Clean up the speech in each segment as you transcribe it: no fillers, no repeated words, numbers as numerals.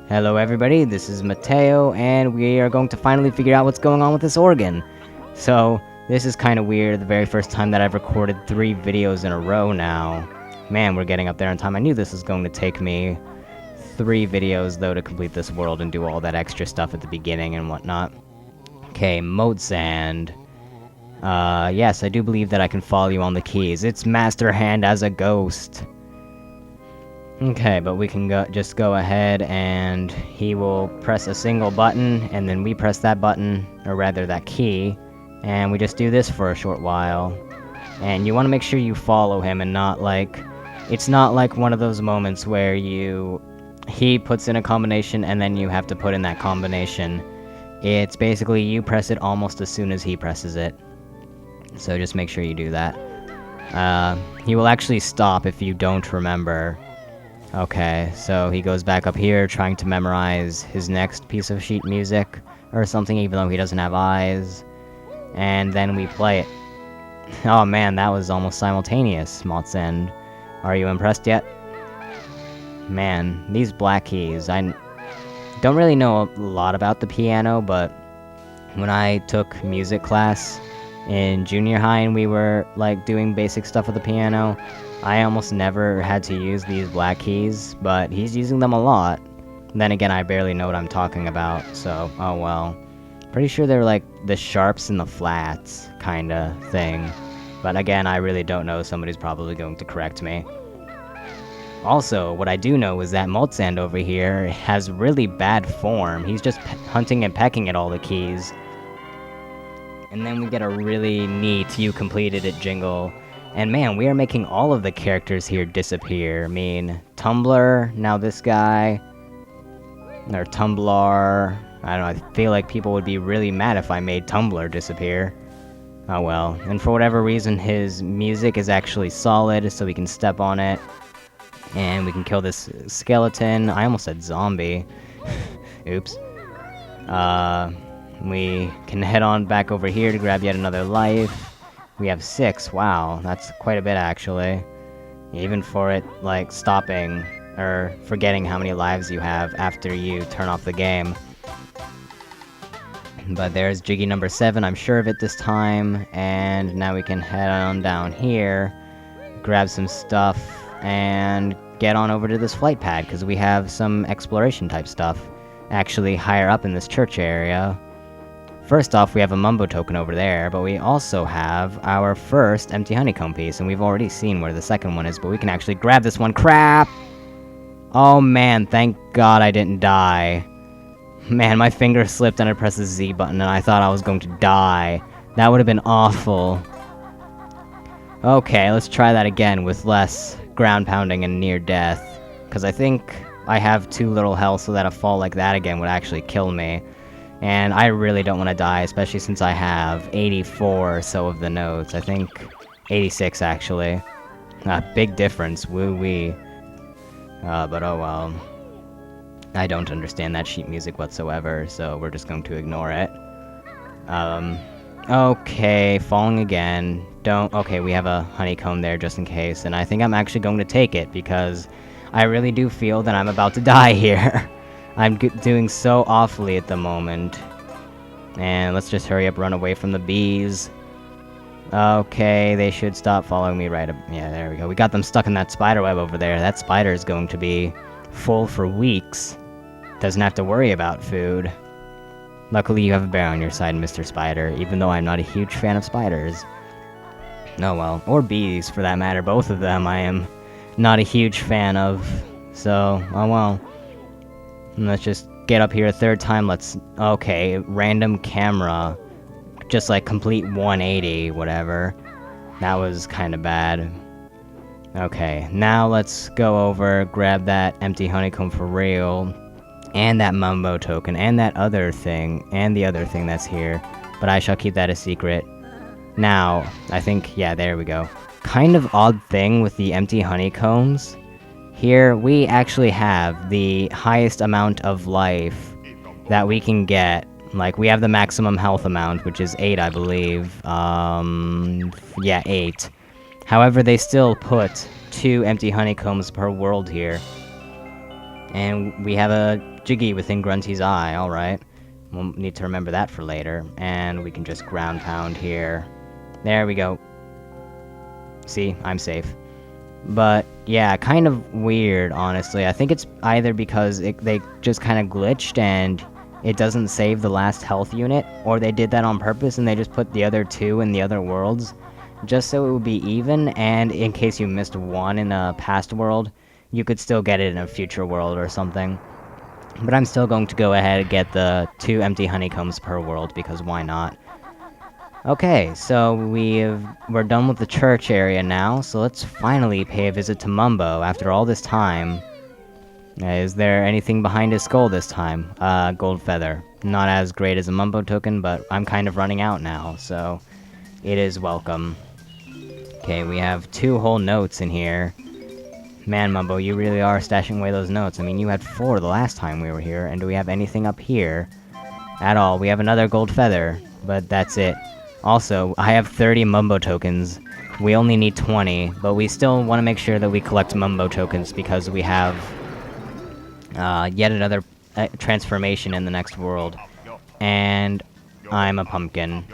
Hello everybody, this is Mateo, and we are going to finally figure out what's going on with this organ. So, this is kind of weird, the very first time that I've recorded 3 videos in a row now. Man, we're getting up there in time. I knew this was going to take me 3 videos, though, to complete this world and do all that extra stuff at the beginning and whatnot. Okay, Moat Sand. Yes, I do believe that I can follow you on the keys. It's Master Hand as a ghost. Okay, but we can just go ahead and he will press a single button, and then we press that button, or rather that key, and we just do this for a short while. And you want to make sure you follow him and not like... It's not like one of those moments where he puts in a combination and then you have to put in that combination. It's basically you press it almost as soon as he presses it. So just make sure you do that. He will actually stop if you don't remember. Okay, so he goes back up here trying to memorize his next piece of sheet music or something, even though he doesn't have eyes. And then we play it. Oh man, that was almost simultaneous, Motsend. Are you impressed yet? Man, these black keys, I don't really know a lot about the piano, but when I took music class in junior high and we were like doing basic stuff with the piano, I almost never had to use these black keys, but he's using them a lot. Then again, I barely know what I'm talking about, so oh well. Pretty sure they're like the sharps and the flats kinda thing. But again, I really don't know, somebody's probably going to correct me. Also, what I do know is that Moltsand over here has really bad form. He's just hunting and pecking at all the keys. And then we get a really neat "you completed it" jingle. And man, we are making all of the characters here disappear. I mean, Tumblr, now this guy, or Tumblr. I don't know, I feel like people would be really mad if I made Tumblr disappear. Oh well. And for whatever reason, his music is actually solid, so we can step on it. And we can kill this skeleton. I almost said zombie. Oops. We can head on back over here to grab yet another life. We have 6, wow, that's quite a bit actually. Even for it, like, stopping, or forgetting how many lives you have after you turn off the game. But there's Jiggy number 7, I'm sure of it this time, and now we can head on down here, grab some stuff, and get on over to this flight pad, because we have some exploration type stuff, actually higher up in this church area. First off, we have a Mumbo token over there, but we also have our first empty honeycomb piece, and we've already seen where the second one is, but we can actually grab this one. Crap! Oh man, thank God I didn't die. Man, my finger slipped and I pressed the Z button and I thought I was going to die. That would have been awful. Okay, let's try that again with less ground pounding and near death, because I think I have too little health so that a fall like that again would actually kill me. And I really don't want to die, especially since I have 84 or so of the notes. I think 86, actually. Big difference, woo-wee. But oh well. I don't understand that sheet music whatsoever, so we're just going to ignore it. Okay, falling again. Okay, we have a honeycomb there just in case, and I think I'm actually going to take it, because I really do feel that I'm about to die here. I'm doing so awfully at the moment. And let's just hurry up, run away from the bees. Okay, they should stop following me right up. Yeah, there we go. We got them stuck in that spider web over there. That spider is going to be full for weeks. Doesn't have to worry about food. Luckily, you have a bear on your side, Mr. Spider, even though I'm not a huge fan of spiders. Oh well. Or bees, for that matter. Both of them I am not a huge fan of. So, oh well. Let's just get up here a third time. Okay, random camera. Just like complete 180, whatever. That was kind of bad. Okay, now let's go over, grab that empty honeycomb for real. And that Mumbo token, and that other thing, and the other thing that's here. But I shall keep that a secret. Now, I think, yeah, there we go. Kind of odd thing with the empty honeycombs. Here, we actually have the highest amount of life that we can get. Like, we have the maximum health amount, which is 8, I believe. Yeah, 8. However, they still put 2 empty honeycombs per world here. And we have a Jiggy within Grunty's eye, alright. We'll need to remember that for later. And we can just ground pound here. There we go. See, I'm safe. But, yeah, kind of weird, honestly. I think it's either because they just kind of glitched and it doesn't save the last health unit, or they did that on purpose and they just put the other two in the other worlds, just so it would be even, and in case you missed one in a past world, you could still get it in a future world or something. But I'm still going to go ahead and get the 2 empty honeycombs per world, because why not? Okay, so we're done with the church area now, so let's finally pay a visit to Mumbo after all this time. Is there anything behind his skull this time? Gold feather. Not as great as a Mumbo token, but I'm kind of running out now, so it is welcome. Okay, we have 2 whole notes in here. Man, Mumbo, you really are stashing away those notes. I mean, you had 4 the last time we were here, and do we have anything up here? At all. We have another gold feather, but that's it. Also, I have 30 Mumbo tokens. We only need 20, but we still want to make sure that we collect Mumbo tokens because we have yet another transformation in the next world. And I'm a pumpkin.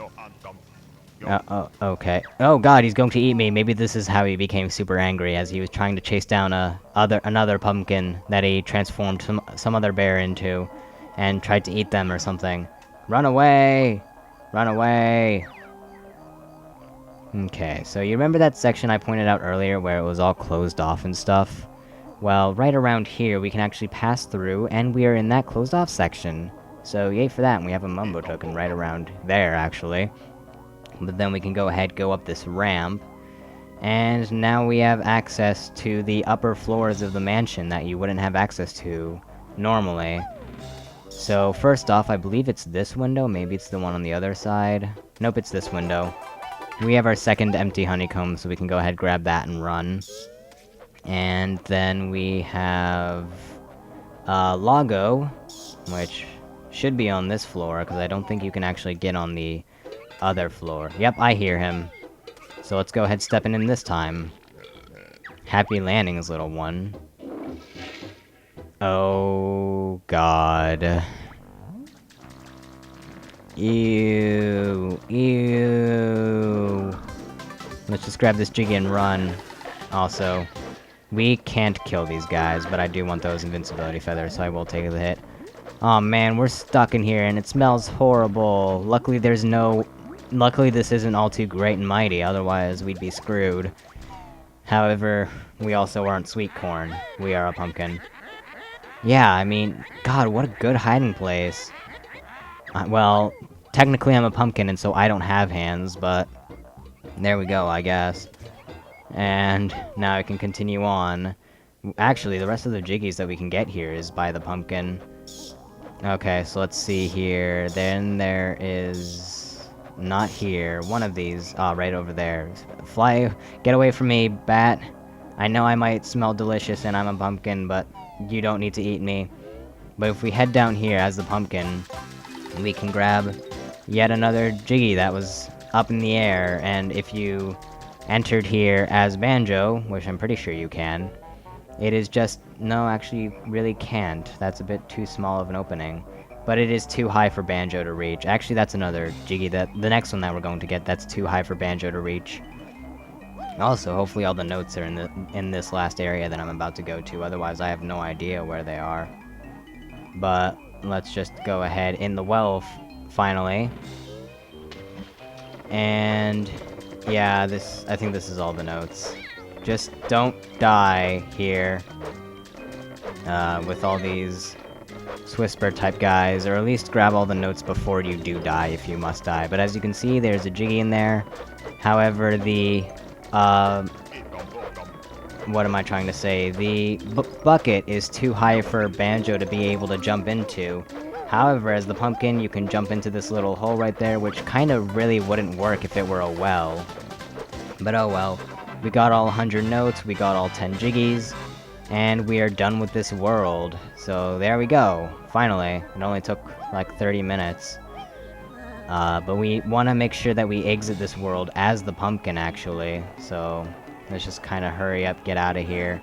Okay. Oh god, he's going to eat me. Maybe this is how he became super angry, as he was trying to chase down another pumpkin that he transformed some other bear into, and tried to eat them or something. Run away! Run away! Okay, so you remember that section I pointed out earlier where it was all closed off and stuff? Well, right around here we can actually pass through, and we are in that closed off section. So yay for that, and we have a Mumbo token right around there, actually. But then we can go ahead, go up this ramp, and now we have access to the upper floors of the mansion that you wouldn't have access to normally. So first off, I believe it's this window, maybe it's the one on the other side. Nope, it's this window. We have our second empty honeycomb, so we can go ahead, grab that, and run. And then we have Lago, which should be on this floor, because I don't think you can actually get on the other floor. Yep, I hear him. So let's go ahead stepping in this time. Happy landings, little one. Oh god. Ew. Ew. Let's just grab this Jiggy and run. Also, we can't kill these guys, but I do want those invincibility feathers, so I will take the hit. Aw man, we're stuck in here and it smells horrible. Luckily this isn't all too great and mighty, otherwise we'd be screwed. However, we also aren't sweet corn. We are a pumpkin. Yeah, I mean, god, what a good hiding place. Well, technically I'm a pumpkin and so I don't have hands, but there we go, I guess. And now I can continue on. Actually, the rest of the Jiggies that we can get here is by the pumpkin. Okay, so let's see here. Then there is... not here. One of these. Ah, right over there. Fly! Get away from me, bat! I know I might smell delicious and I'm a pumpkin, but you don't need to eat me. But if we head down here as the pumpkin, we can grab yet another Jiggy that was up in the air, and if you entered here as Banjo, which I'm pretty sure you can, it is just... no, actually, you really can't. That's a bit too small of an opening. But it is too high for Banjo to reach. Actually, that's another Jiggy that... the next one that we're going to get, that's too high for Banjo to reach. Also, hopefully all the notes are in this last area that I'm about to go to, otherwise I have no idea where they are. But let's just go ahead in the well, finally. And yeah, I think this is all the notes. Just don't die here with all these Swiftsper type guys, or at least grab all the notes before you do die if you must die. But as you can see, there's a Jiggy in there. However, the what am I trying to say? The bucket is too high for Banjo to be able to jump into. However, as the pumpkin, you can jump into this little hole right there, which kind of really wouldn't work if it were a well. But oh well. We got all 100 notes, we got all 10 Jiggies, and we are done with this world. So there we go. Finally. It only took like 30 minutes. But we want to make sure that we exit this world as the pumpkin, actually. So let's just kind of hurry up, get out of here.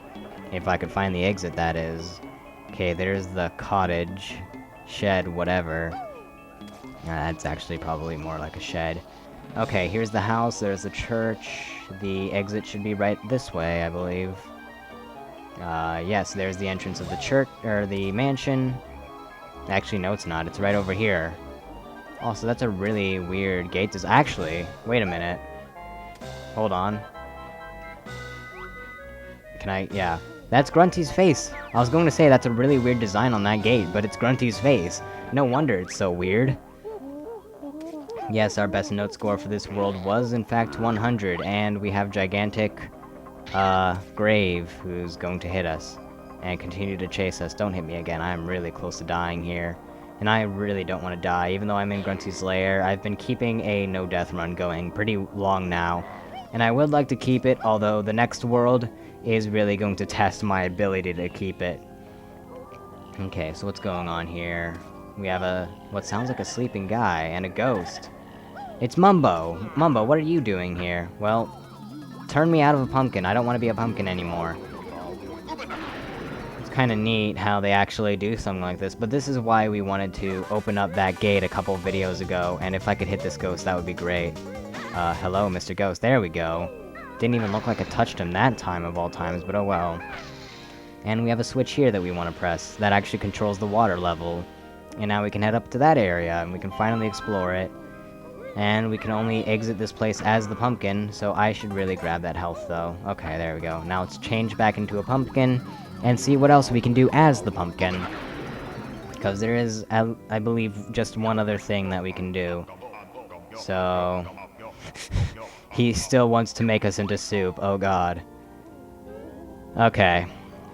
If I could find the exit, that is. Okay, there's the cottage, shed, whatever. That's actually probably more like a shed. Okay, here's the house, there's the church. The exit should be right this way, I believe. Yes, there's the entrance of the church, or the mansion. Actually, no, it's not. It's right over here. Also, that's a really weird gate. Actually, wait a minute. Hold on. Can I? Yeah. That's Grunty's face. I was going to say that's a really weird design on that gate, but it's Grunty's face. No wonder it's so weird. Yes, our best note score for this world was, in fact, 100, and we have gigantic, Grave, who's going to hit us and continue to chase us. Don't hit me again. I am really close to dying here. And I really don't want to die, even though I'm in Grunty's lair. I've been keeping a no-death run going pretty long now, and I would like to keep it, although the next world is really going to test my ability to keep it. Okay, so what's going on here? We have what sounds like a sleeping guy, and a ghost. It's Mumbo! Mumbo, what are you doing here? Well, turn me out of a pumpkin. I don't want to be a pumpkin anymore. It's kind of neat how they actually do something like this, but this is why we wanted to open up that gate a couple videos ago, and if I could hit this ghost, that would be great. Hello, Mr. Ghost. There we go. Didn't even look like I touched him that time of all times, but oh well. And we have a switch here that we want to press that actually controls the water level. And now we can head up to that area, and we can finally explore it. And we can only exit this place as the pumpkin, so I should really grab that health, though. Okay, there we go. Now let's change back into a pumpkin, and see what else we can do as the pumpkin. Because there is, I believe, just one other thing that we can do. So... he still wants to make us into soup, oh god. Okay.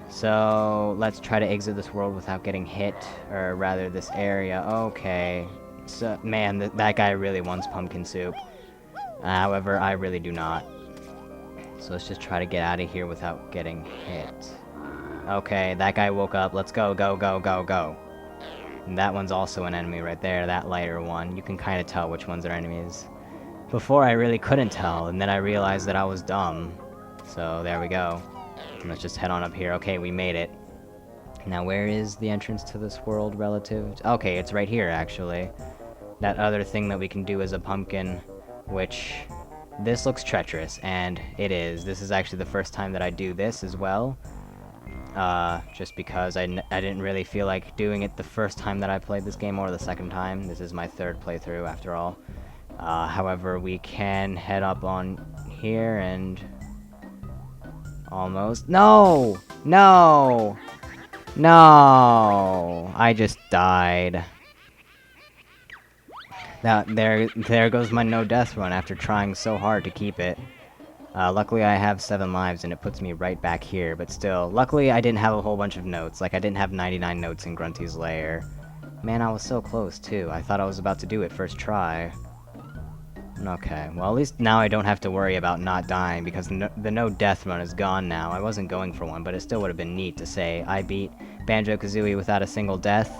So, let's try to exit this world without getting hit, or rather this area. Okay. So, man, that guy really wants pumpkin soup. However, I really do not. So let's just try to get out of here without getting hit. Okay, that guy woke up. Let's go, go, go, go, go. And that one's also an enemy right there, that lighter one. You can kind of tell which ones are enemies. Before, I really couldn't tell, and then I realized that I was dumb. So, there we go. Let's just head on up here. Okay, we made it. Now, where is the entrance to this world relative? Okay, it's right here, actually. That other thing that we can do as a pumpkin, which... this looks treacherous, and it is. This is actually the first time that I do this as well. Just because I didn't really feel like doing it the first time that I played this game, or the second time. This is my third playthrough, after all. However, we can head up on here, and... almost... No! No! No! I just died. There goes my no-death run after trying so hard to keep it. Luckily I have 7 lives and it puts me right back here, but still. Luckily I didn't have a whole bunch of notes, like I didn't have 99 notes in Grunty's lair. Man, I was so close too. I thought I was about to do it first try. Okay, well at least now I don't have to worry about not dying, because the no-death run is gone now. I wasn't going for one, but it still would have been neat to say, I beat Banjo Kazooie without a single death.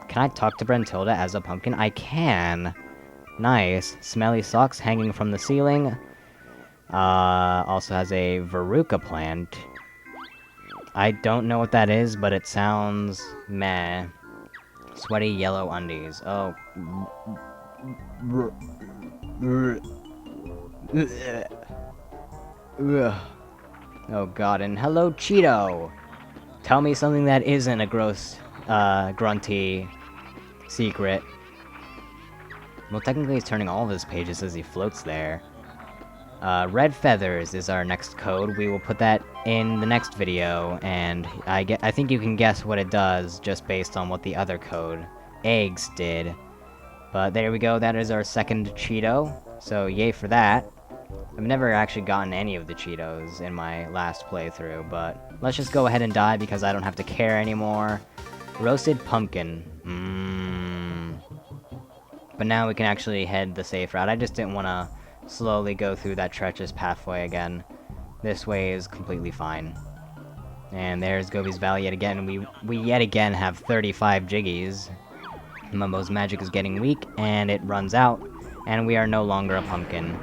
Can I talk to Brentilda as a pumpkin? I can! Nice. Smelly socks hanging from the ceiling. Also has a Veruca plant. I don't know what that is, but it sounds meh. Sweaty yellow undies. Oh. Oh god, and hello Cheeto! Tell me something that isn't a gross, grunty secret. Well, technically he's turning all of his pages as he floats there. Red feathers is our next code. We will put that in the next video, and I think you can guess what it does just based on what the other code, eggs, did. But there we go, that is our second Cheeto, so yay for that. I've never actually gotten any of the Cheetos in my last playthrough, but let's just go ahead and die because I don't have to care anymore. Roasted pumpkin. But now we can actually head the safe route. I just didn't want to slowly go through that treacherous pathway again. This way is completely fine. And there's Gobi's Valley yet again. We yet again have 35 Jiggies. Mumbo's magic is getting weak, and it runs out, and we are no longer a pumpkin.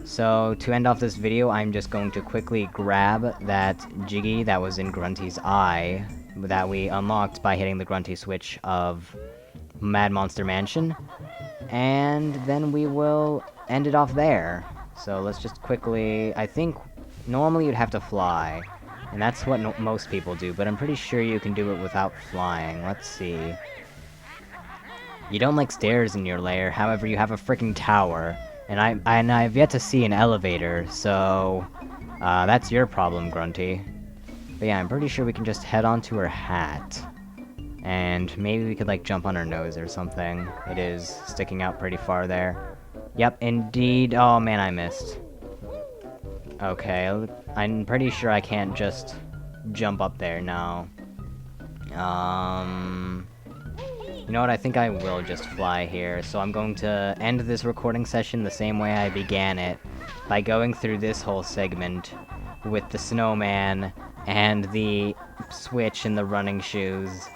So, to end off this video, I'm just going to quickly grab that Jiggy that was in Grunty's eye, that we unlocked by hitting the Grunty switch of Mad Monster Mansion. And then we will end it off there. So let's just quickly... I think normally you'd have to fly. And that's what most people do, but I'm pretty sure you can do it without flying. Let's see. You don't like stairs in your lair, however you have a freaking tower. And I've yet to see an elevator, so... that's your problem, Grunty. But yeah, I'm pretty sure we can just head on to her hat. And maybe we could, like, jump on her nose or something. It is sticking out pretty far there. Yep, indeed. Oh, man, I missed. Okay, I'm pretty sure I can't just jump up there, no. You know what, I think I will just fly here. So I'm going to end this recording session the same way I began it, by going through this whole segment with the snowman and the switch and the running shoes.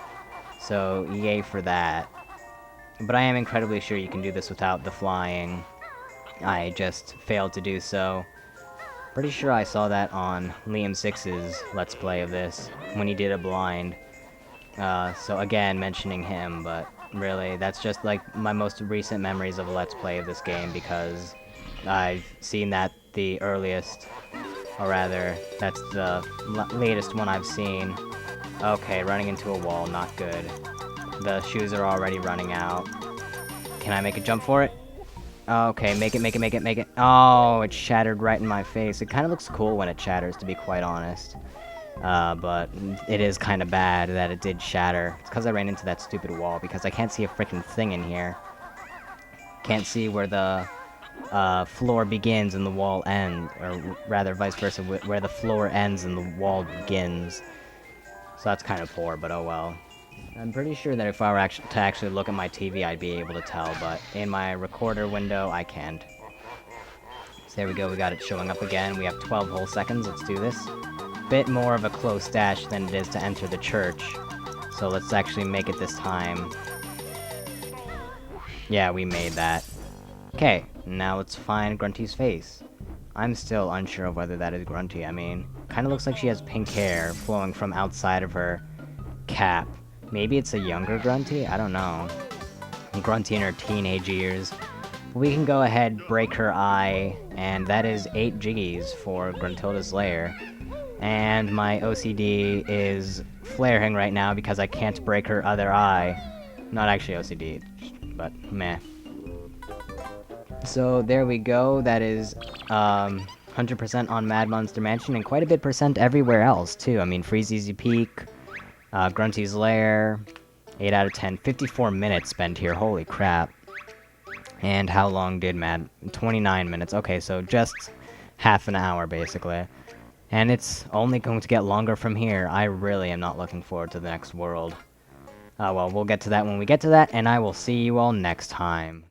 So, yay for that. But I am incredibly sure you can do this without the flying. I just failed to do so. Pretty sure I saw that on Liam6's Let's Play of this, when he did a blind. So again, mentioning him, but really, that's just like my most recent memories of a Let's Play of this game, because I've seen that the earliest, or rather, that's the latest one I've seen. Okay, running into a wall, not good. The shoes are already running out. Can I make a jump for it? Okay, make it. Oh, it shattered right in my face. It kind of looks cool when it shatters, to be quite honest. But it is kind of bad that it did shatter. It's because I ran into that stupid wall, because I can't see a freaking thing in here. Can't see where the floor begins and the wall ends, or rather vice versa, where the floor ends and the wall begins. So that's kind of poor, but oh well. I'm pretty sure that if I were to actually look at my TV, I'd be able to tell, but in my recorder window, I can't. So there we go, we got it showing up again. We have 12 whole seconds, let's do this. Bit more of a close dash than it is to enter the church. So let's actually make it this time. Yeah, we made that. Okay, now let's find Grunty's face. I'm still unsure of whether that is Grunty. I mean, kinda looks like she has pink hair flowing from outside of her cap. Maybe it's a younger Grunty? I don't know. Grunty in her teenage years. We can go ahead, break her eye, and that is 8 jiggies for Gruntilda's lair. And my OCD is flaring right now because I can't break her other eye. Not actually OCD, but meh. So there we go, that is 100% on Mad Monster Mansion, and quite a bit percent everywhere else, too. I mean, Freeze Easy Peak, Grunty's Lair, 8 out of 10, 54 minutes spent here, holy crap. And how long did 29 minutes, okay, so just half an hour, basically. And it's only going to get longer from here. I really am not looking forward to the next world. Well, we'll get to that when we get to that, and I will see you all next time.